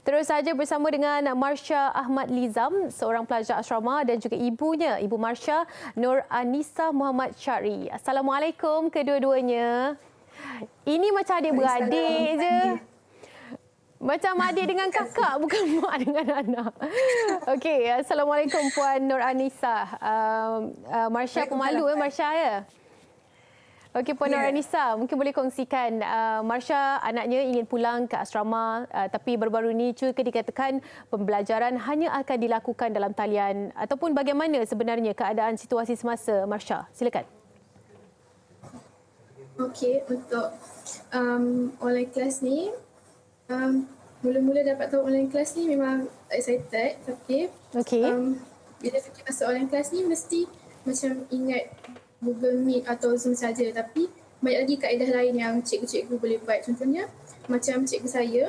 Terus saja bersama dengan Marsha Ahmad Lizam, seorang pelajar asrama dan juga ibunya, Ibu Marsha Nur Anissa Muhammad Syari. Assalamualaikum kedua-duanya. Ini macam adik-beradik je. Macam adik dengan kakak, bukan mak dengan anak. Okey, Assalamualaikum Puan Nur Anissa. Marsha pemalu Marsha ya? Okey, Puan Nur Anissa, mungkin boleh kongsikan Marsha anaknya ingin pulang ke asrama tapi baru-baru ini cuba dikatakan pembelajaran hanya akan dilakukan dalam talian ataupun bagaimana sebenarnya keadaan situasi semasa Marsha? Silakan. Okey, untuk online class ni mula-mula dapat tahu online class ni memang excited tapi bila fikir pasal online class ni mesti macam ingat Google Meet atau Zoom saja, tapi banyak lagi kaedah lain yang cikgu-cikgu boleh buat. Contohnya macam cikgu saya,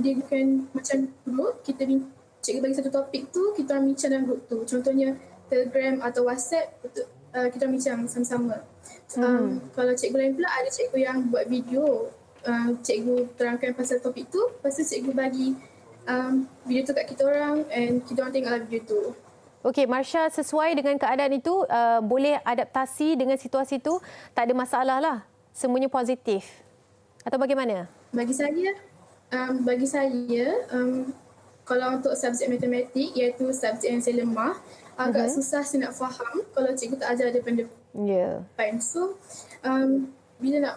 dia bukan macam guru, kita cikgu bagi satu topik tu, kita orang bincang dalam grup tu. Contohnya Telegram atau WhatsApp, kita orang bincang sama-sama. Kalau cikgu lain pula, ada cikgu yang buat video, cikgu terangkan pasal topik tu, lepas tu cikgu bagi video tu kat kita orang and kita orang tengoklah video tu. Okey, Marsha, sesuai dengan keadaan itu, boleh adaptasi dengan situasi itu, tak ada masalah lah. Semuanya positif. Atau bagaimana? Bagi saya, kalau untuk subjek matematik, iaitu subjek yang saya lemah, agak susah saya nak faham kalau cikgu tak ajar daripada depan. So, bila nak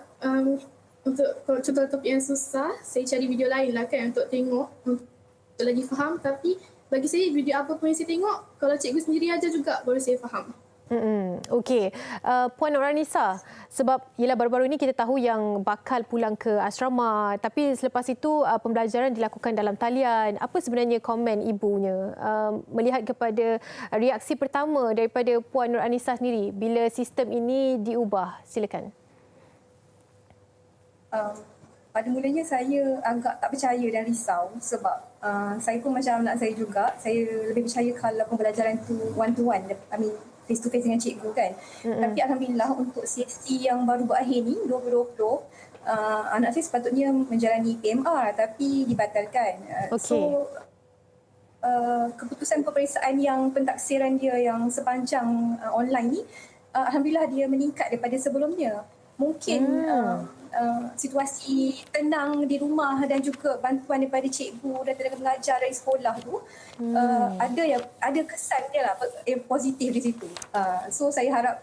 untuk contoh topik yang susah, saya cari video lain lah kan untuk tengok, untuk lagi faham. Tapi bagi saya, video apa pun yang saya tengok, kalau cikgu sendiri ajar juga, baru saya faham. Okey, Puan Nurhanisa, sebab ialah baru-baru ini kita tahu yang bakal pulang ke asrama, tapi selepas itu pembelajaran dilakukan dalam talian. Apa sebenarnya komen ibunya melihat kepada reaksi pertama daripada Puan Nurhanisa sendiri bila sistem ini diubah? Silakan. Pada mulanya saya agak tak percaya dan risau sebab saya pun macam anak saya juga. Saya lebih percaya kalau pembelajaran tu one to one, face to face dengan cikgu kan. Tapi alhamdulillah untuk CST yang baru berakhir ni 2020, anak saya sepatutnya menjalani PMR tapi dibatalkan. So keputusan peperiksaan yang pentaksiran dia yang sepanjang online ni, alhamdulillah dia meningkat daripada sebelumnya. Mungkin situasi tenang di rumah dan juga bantuan daripada cikgu dan tenaga pengajar dari sekolah tu ada kesan dia lah positif di situ. So saya harap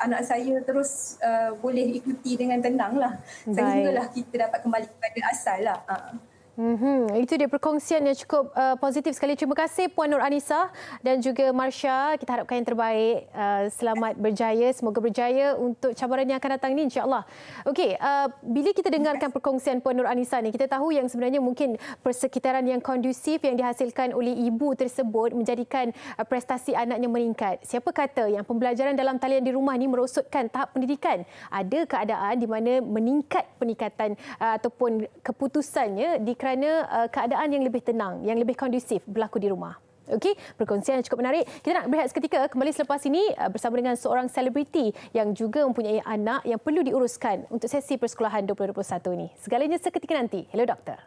anak saya terus boleh ikuti dengan tenang lah sehinggalah kita dapat kembali kepada asal lah. Itu dia perkongsian yang cukup positif sekali. Terima kasih Puan Nurhanisa dan juga Marsha. Kita harapkan yang terbaik. Selamat berjaya, semoga berjaya untuk cabaran yang akan datang ini, insya-Allah. Okey, bila kita dengarkan perkongsian Puan Nurhanisa ni, kita tahu yang sebenarnya mungkin persekitaran yang kondusif yang dihasilkan oleh ibu tersebut menjadikan prestasi anaknya meningkat. Siapa kata yang pembelajaran dalam talian di rumah ni merosotkan tahap pendidikan? Ada keadaan di mana meningkat peningkatan ataupun keputusannya kerana keadaan yang lebih tenang, yang lebih kondusif berlaku di rumah. Okey, perkongsian yang cukup menarik. Kita nak berehat seketika, kembali selepas ini bersama dengan seorang selebriti yang juga mempunyai anak yang perlu diuruskan untuk sesi persekolahan 2021 ini. Segalanya seketika nanti. Hello Doktor.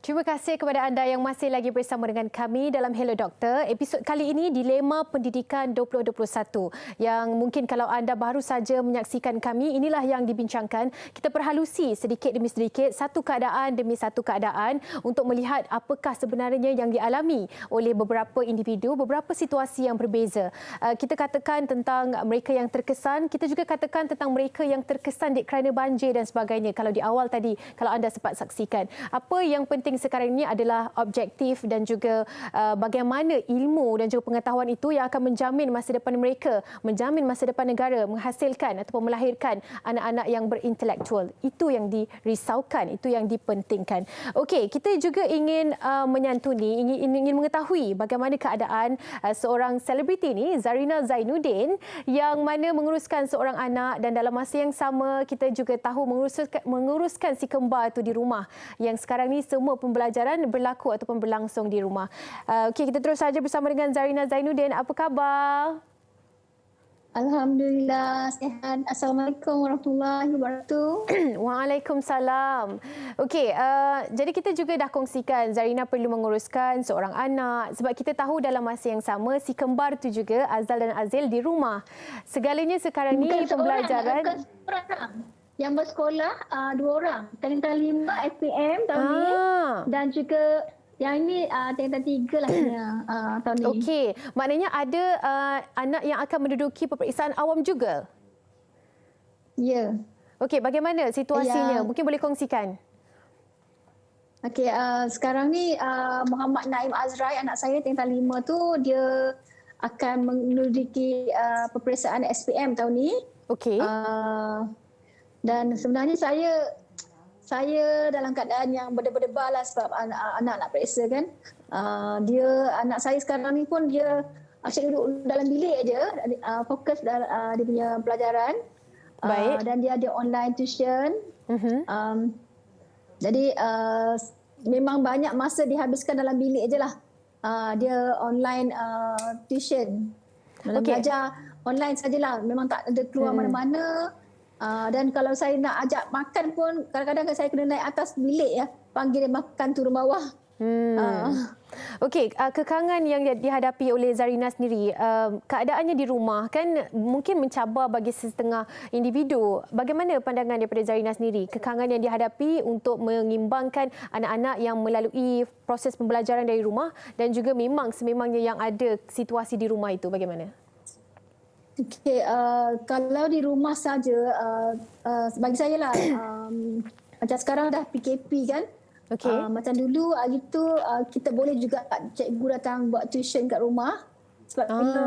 Terima kasih kepada anda yang masih lagi bersama dengan kami dalam Hello Doktor. Episod kali ini Dilema Pendidikan 2021 yang mungkin kalau anda baru saja menyaksikan kami, inilah yang dibincangkan. Kita perhalusi sedikit demi sedikit, satu keadaan demi satu keadaan untuk melihat apakah sebenarnya yang dialami oleh beberapa individu, beberapa situasi yang berbeza. Kita katakan tentang mereka yang terkesan, kita juga katakan tentang mereka yang terkesan kerana banjir dan sebagainya. Kalau di awal tadi, kalau anda sempat saksikan, apa yang penting sekarang ini adalah objektif dan juga bagaimana ilmu dan juga pengetahuan itu yang akan menjamin masa depan mereka, menjamin masa depan negara, menghasilkan ataupun melahirkan anak-anak yang berintelektual. Itu yang dirisaukan, itu yang dipentingkan. Okey, kita juga ingin menyantuni, ingin mengetahui bagaimana keadaan seorang selebriti ini, Zarina Zainuddin, yang mana menguruskan seorang anak dan dalam masa yang sama kita juga tahu menguruskan si kembar itu di rumah yang sekarang ni semua pembelajaran berlaku ataupun berlangsung di rumah. Okey, kita terus saja bersama dengan Zarina Zainuddin. Apa khabar? Alhamdulillah, sihat. Assalamualaikum warahmatullahi wabarakatuh. Waalaikumsalam. Okey, jadi kita juga dah kongsikan Zarina perlu menguruskan seorang anak sebab kita tahu dalam masa yang sama si kembar tu juga Azal dan Azil di rumah. Segalanya sekarang ni pembelajaran. Bukan seorang. Yang bersekolah 2 orang. Tingkatan 5 SPM tahun ni dan juga yang ini tingkatan 3 lah tahun ni. Okey, maknanya ada anak yang akan menduduki peperiksaan awam juga? Ya. Okey, bagaimana situasinya? Mungkin boleh kongsikan. Okey, sekarang ni Muhammad Naim Azrai, anak saya tingkatan 5 tu, dia akan menduduki peperiksaan SPM tahun ni. Okey. Dan sebenarnya saya dalam keadaan yang berdebar-debar lah sebab anak nak periksa kan. Anak saya sekarang ni pun dia asyik duduk dalam bilik aja, fokus dia punya pelajaran. Baik. Dan dia ada online tuition. Jadi memang banyak masa dihabiskan dalam bilik je lah. Dia online tuition. Belajar online sajalah, memang tak ada keluar mana-mana. Dan kalau saya nak ajak makan pun, kadang-kadang saya kena naik atas bilik ya, panggil dia makan turun bawah. Okey, kekangan yang dihadapi oleh Zarina sendiri, keadaannya di rumah kan mungkin mencabar bagi setengah individu. Bagaimana pandangan daripada Zarina sendiri, kekangan yang dihadapi untuk mengimbangkan anak-anak yang melalui proses pembelajaran dari rumah dan juga memang sememangnya yang ada situasi di rumah itu, bagaimana? Okey, kalau di rumah saja, bagi saya lah, macam sekarang dah PKP kan. Okay. Macam dulu hari tu kita boleh juga cikgu datang buat tuition kat rumah. Sebab bila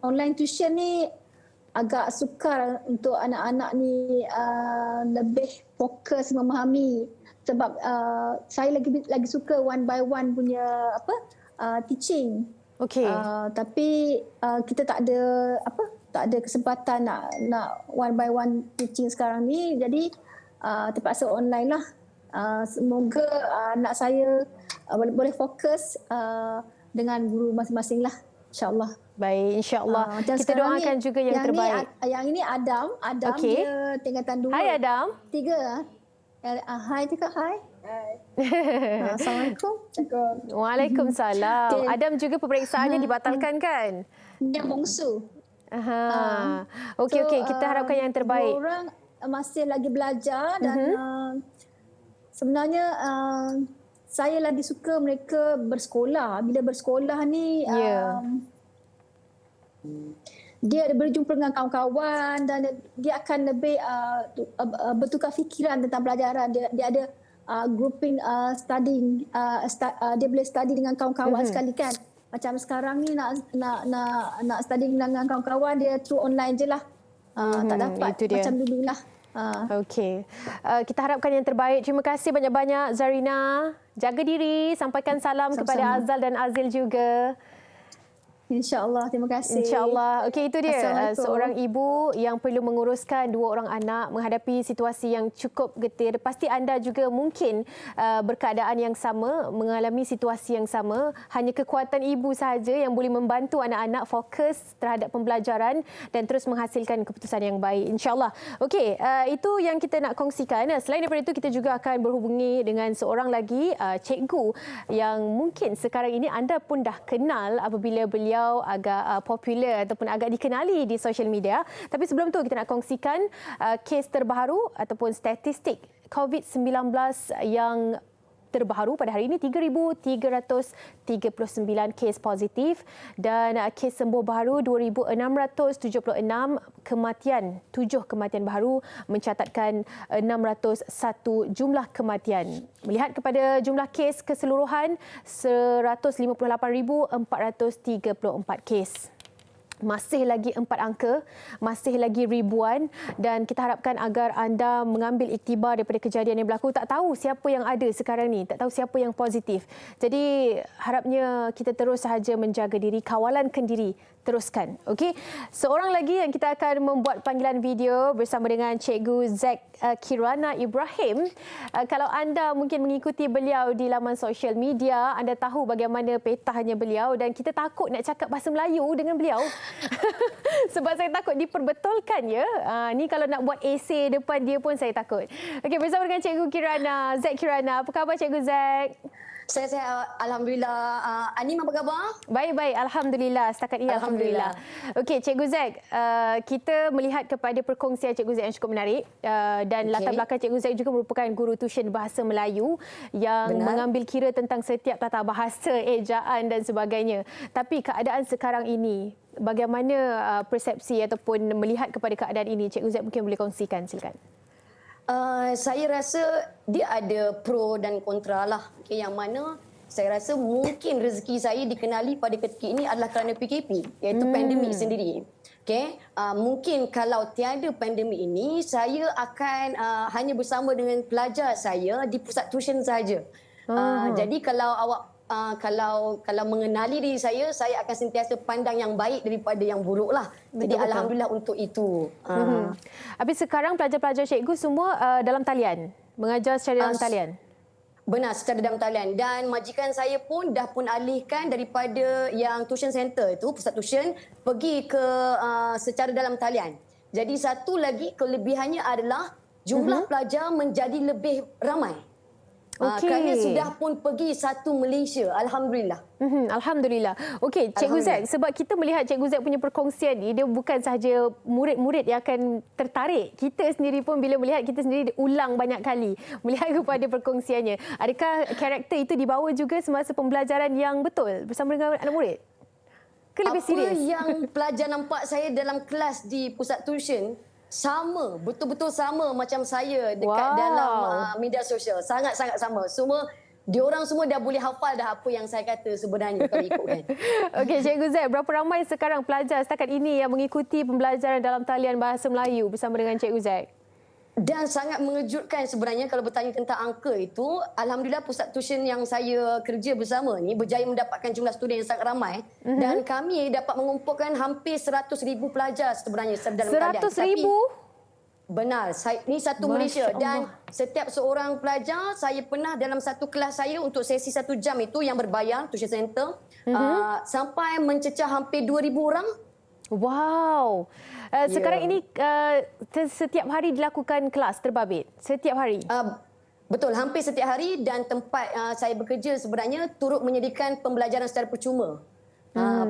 online tuition ni agak sukar untuk anak-anak ni lebih fokus memahami. Sebab saya lagi suka one by one punya teaching. Okey. Tapi kita tak ada kesempatan nak one by one teaching sekarang ni. Jadi terpaksa online lah. Semoga anak saya boleh fokus dengan guru masing-masing lah, insyaAllah. Baik, insyaAllah. Kita doakan juga yang terbaik. Yang ini Adam okay. Dia tingkatan 2. Hai Adam. 3. Hai cakap hai. Assalamualaikum. Waalaikumsalam. Okay. Adam juga pemeriksaannya dibatalkan kan? Dia bongsu. Okey, kita harapkan yang terbaik. Dua orang masih lagi belajar dan sebenarnya saya lagi suka mereka bersekolah. Bila bersekolah ni dia berjumpa dengan kawan-kawan dan dia akan lebih bertukar fikiran tentang pelajaran. Dia ada grouping studying. Dia boleh study dengan kawan-kawan sekali kan. Macam sekarang ni nak study dengan kawan-kawan, dia through online je lah. Tak dapat macam dulu lah. Okey. Kita harapkan yang terbaik. Terima kasih banyak-banyak Zarina. Jaga diri, sampaikan salam kepada Azal dan Azil juga. InsyaAllah, terima kasih. InsyaAllah. Okey, itu dia seorang ibu yang perlu menguruskan 2 orang anak menghadapi situasi yang cukup getir. Pasti anda juga mungkin berkeadaan yang sama, mengalami situasi yang sama. Hanya kekuatan ibu sahaja yang boleh membantu anak-anak fokus terhadap pembelajaran dan terus menghasilkan keputusan yang baik. InsyaAllah. Okey, itu yang kita nak kongsikan. Selain daripada itu, kita juga akan berhubungi dengan seorang lagi cikgu yang mungkin sekarang ini anda pun dah kenal apabila beliau agak popular ataupun agak dikenali di social media. Tapi sebelum tu kita nak kongsikan kes terbaru ataupun statistik COVID-19 yang terbaru pada hari ini. 3,339 kes positif dan kes sembuh baru 2,676, kematian 7 kematian baru, mencatatkan 601 jumlah kematian. Melihat kepada jumlah kes keseluruhan 158,434 kes. Masih lagi 4 angka, masih lagi ribuan dan kita harapkan agar anda mengambil iktibar daripada kejadian yang berlaku. Tak tahu siapa yang ada sekarang ni, tak tahu siapa yang positif. Jadi harapnya kita terus sahaja menjaga diri, kawalankan diri, teruskan. Okey. Seorang lagi yang kita akan membuat panggilan video bersama dengan Cikgu Zack Kirana Ibrahim. Kalau anda mungkin mengikuti beliau di laman sosial media, anda tahu bagaimana petahnya beliau dan kita takut nak cakap bahasa Melayu dengan beliau. Sebab saya takut diperbetulkan ya. Ni kalau nak buat esei depan dia pun saya takut. Okey, bersama dengan Cikgu Kirana, Zack Kirana. Apa khabar Cikgu Zack? Saya Alhamdulillah. Anim apa khabar? Baik-baik, Alhamdulillah. Setakat ini Alhamdulillah. Okey, Cikgu Zack, kita melihat kepada perkongsian Cikgu Zack yang cukup menarik dan latar belakang Cikgu Zack juga merupakan guru tuition bahasa Melayu yang mengambil kira tentang setiap tata bahasa, ejaan dan sebagainya. Tapi keadaan sekarang ini, bagaimana persepsi ataupun melihat kepada keadaan ini? Cikgu Zack mungkin boleh kongsikan, silakan. Saya rasa dia ada pro dan kontra lah. Okay, yang mana saya rasa mungkin rezeki saya dikenali pada ketika ini adalah kerana PKP, iaitu pandemik sendiri. Okay, mungkin kalau tiada pandemik ini, saya akan hanya bersama dengan pelajar saya di pusat tuition sahaja. Jadi kalau awak kalau mengenali diri saya akan sentiasa pandang yang baik daripada yang buruk lah. Jadi alhamdulillah untuk itu. Habis sekarang pelajar-pelajar cikgu semua dalam talian, mengajar secara dalam talian. Benar, secara dalam talian. Dan majikan saya pun dah pun alihkan daripada yang tuition center itu, pusat tuition, pergi ke secara dalam talian. Jadi satu lagi kelebihannya adalah jumlah pelajar menjadi lebih ramai. Kerana sudah pun pergi satu Malaysia. Alhamdulillah. Alhamdulillah. Okey, Cikgu Zack, sebab kita melihat Cikgu Zack punya perkongsian ni, dia bukan sahaja murid-murid yang akan tertarik. Kita sendiri pun bila melihat, kita sendiri ulang banyak kali melihat kepada perkongsiannya. Adakah karakter itu dibawa juga semasa pembelajaran yang betul bersama dengan anak murid? Ke lebih serius? Apa yang pelajar nampak saya dalam kelas di pusat tuition, sama, betul-betul sama macam saya dekat dalam media sosial. Sangat-sangat sama. Diorang semua dah boleh hafal dah apa yang saya kata sebenarnya kalau ikutkan. Okey, Cikgu Zack, berapa ramai sekarang pelajar setakat ini yang mengikuti pembelajaran dalam talian bahasa Melayu bersama dengan Cikgu Zack? Dan sangat mengejutkan sebenarnya kalau bertanya tentang angka itu. Alhamdulillah pusat tuition yang saya kerja bersama ni berjaya mendapatkan jumlah student yang sangat ramai. Dan kami dapat mengumpulkan hampir 100,000 pelajar sebenarnya dalam talian. 100,000? Benar, ini satu Malaysia. Dan setiap seorang pelajar, saya pernah dalam satu kelas saya untuk sesi 1 jam itu yang berbayar, tuition center, sampai mencecah hampir 2,000 orang. Wow. Sekarang ini setiap hari dilakukan kelas terbabit? Setiap hari? Betul, hampir setiap hari, dan tempat saya bekerja sebenarnya turut menyediakan pembelajaran secara percuma.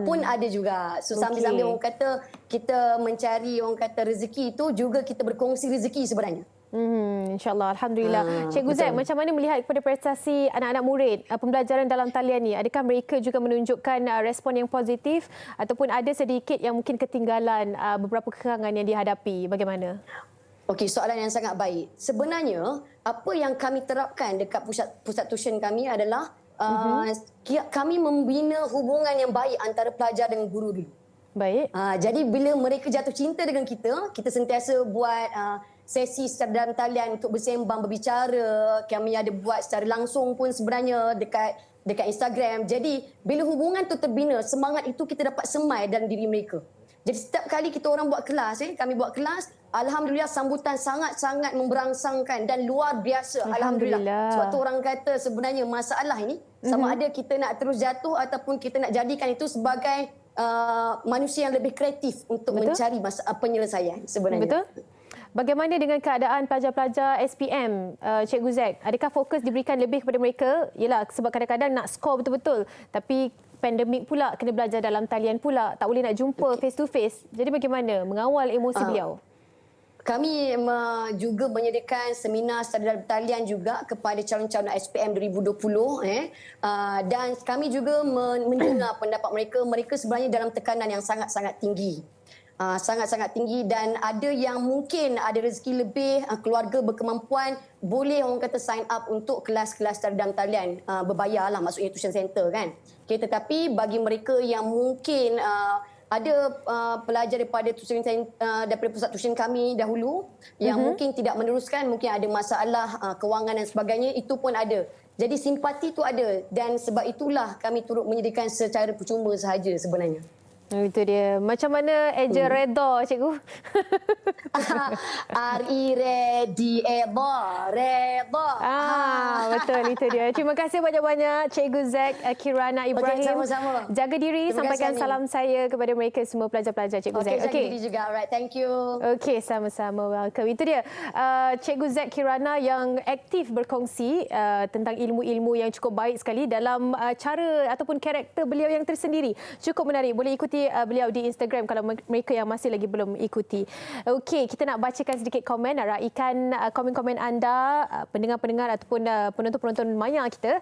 Pun ada juga. So sambil-sambil orang kata kita mencari orang kata rezeki itu, juga kita berkongsi rezeki sebenarnya. InsyaAllah. Alhamdulillah. Cikgu Zack, macam mana melihat kepada prestasi anak-anak murid pembelajaran dalam talian ni? Adakah mereka juga menunjukkan respon yang positif ataupun ada sedikit yang mungkin ketinggalan beberapa kekurangan yang dihadapi? Bagaimana? Okey, soalan yang sangat baik. Sebenarnya, apa yang kami terapkan dekat pusat tuition kami adalah kami membina hubungan yang baik antara pelajar dengan guru dulu. Baik. Jadi bila mereka jatuh cinta dengan kita sentiasa buat sesi secara dalam talian untuk bersembang, berbicara. Kami ada buat secara langsung pun sebenarnya dekat Instagram. Jadi bila hubungan tu terbina, semangat itu kita dapat semai dalam diri mereka. Jadi setiap kali kita orang buat kelas, kami buat kelas, alhamdulillah sambutan sangat-sangat memberangsangkan dan luar biasa. Alhamdulillah. Sebab tu orang kata sebenarnya masalah ini sama ada kita nak terus jatuh ataupun kita nak jadikan itu sebagai manusia yang lebih kreatif untuk mencari penyelesaian sebenarnya. Betul. Bagaimana dengan keadaan pelajar-pelajar SPM, Cikgu Zack? Adakah fokus diberikan lebih kepada mereka? Yelah, sebab kadang-kadang nak skor betul-betul. Tapi pandemik pula, kena belajar dalam talian pula. Tak boleh nak jumpa face to face. Jadi bagaimana mengawal emosi beliau? Kami juga menyediakan seminar secara dalam talian juga kepada calon-calon SPM 2020. Dan kami juga mendengar pendapat mereka. Mereka sebenarnya dalam tekanan yang sangat-sangat tinggi. Sangat-sangat tinggi, dan ada yang mungkin ada rezeki lebih, keluarga berkemampuan, boleh orang kata sign up untuk kelas-kelas secara dalam talian, berbayar lah, maksudnya tuition center kan. Okay, tetapi bagi mereka yang mungkin ada pelajar daripada pusat tuition kami dahulu yang mungkin tidak meneruskan, mungkin ada masalah kewangan dan sebagainya, itu pun ada. Jadi simpati itu ada, dan sebab itulah kami turut menyediakan secara percuma sahaja sebenarnya. Itu dia. Macam mana eja redha, Cikgu? R-E-D-A-Redha. Betul, itu dia. Terima kasih banyak-banyak Cikgu Zack Kirana Ibrahim. Sama-sama. Jaga diri, sampaikan salam saya kepada mereka semua pelajar-pelajar Cikgu Zack. Jaga diri juga. Alright, thank you. Okey, sama-sama. Welcome. Itu dia. Cikgu Zack Kirana yang aktif berkongsi tentang ilmu-ilmu yang cukup baik sekali dalam cara ataupun karakter beliau yang tersendiri. Cukup menarik. Boleh ikuti beliau di Instagram kalau mereka yang masih lagi belum ikuti. Okey, kita nak bacakan sedikit komen, nak raikan komen-komen anda, pendengar-pendengar ataupun penonton-penonton maya kita.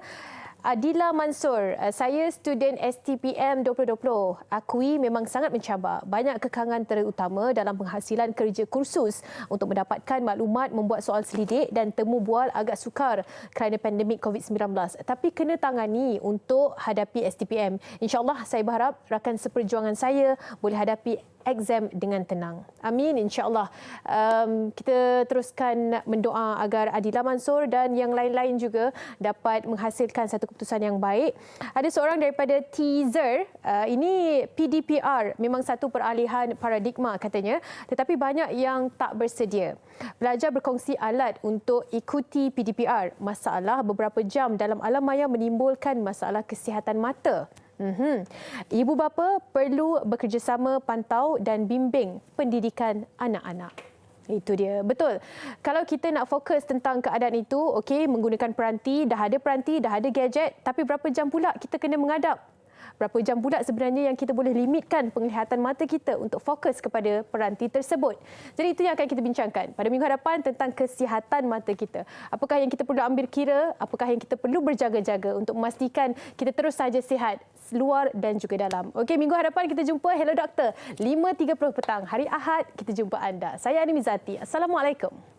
Adila Mansur, saya student STPM 2020. Akui memang sangat mencabar. Banyak kekangan terutama dalam penghasilan kerja kursus untuk mendapatkan maklumat, membuat soal selidik dan temu bual agak sukar kerana pandemik COVID-19. Tapi kena tangani untuk hadapi STPM. InsyaAllah saya berharap rakan seperjuangan saya boleh hadapi exam dengan tenang. Amin, insya-Allah. Kita teruskan mendoa agar Adila Mansor dan yang lain-lain juga dapat menghasilkan satu keputusan yang baik. Ada seorang daripada teaser, ini PDPR memang satu peralihan paradigma katanya, tetapi banyak yang tak bersedia. Pelajar berkongsi alat untuk ikuti PDPR. Masalah beberapa jam dalam alam maya menimbulkan masalah kesihatan mata. Ibu bapa perlu bekerjasama pantau dan bimbing pendidikan anak-anak. Itu dia. Betul. Kalau kita nak fokus tentang keadaan itu, okey, menggunakan peranti, dah ada gadget, tapi berapa jam pula kita kena mengadap? Berapa jam pula sebenarnya yang kita boleh limitkan penglihatan mata kita untuk fokus kepada peranti tersebut. Jadi itu yang akan kita bincangkan pada minggu hadapan tentang kesihatan mata kita. Apakah yang kita perlu ambil kira, apakah yang kita perlu berjaga-jaga untuk memastikan kita terus saja sihat luar dan juga dalam. Okey, minggu hadapan kita jumpa Hello Doktor 5.30 petang hari Ahad, kita jumpa anda. Saya Anim Izzati. Assalamualaikum.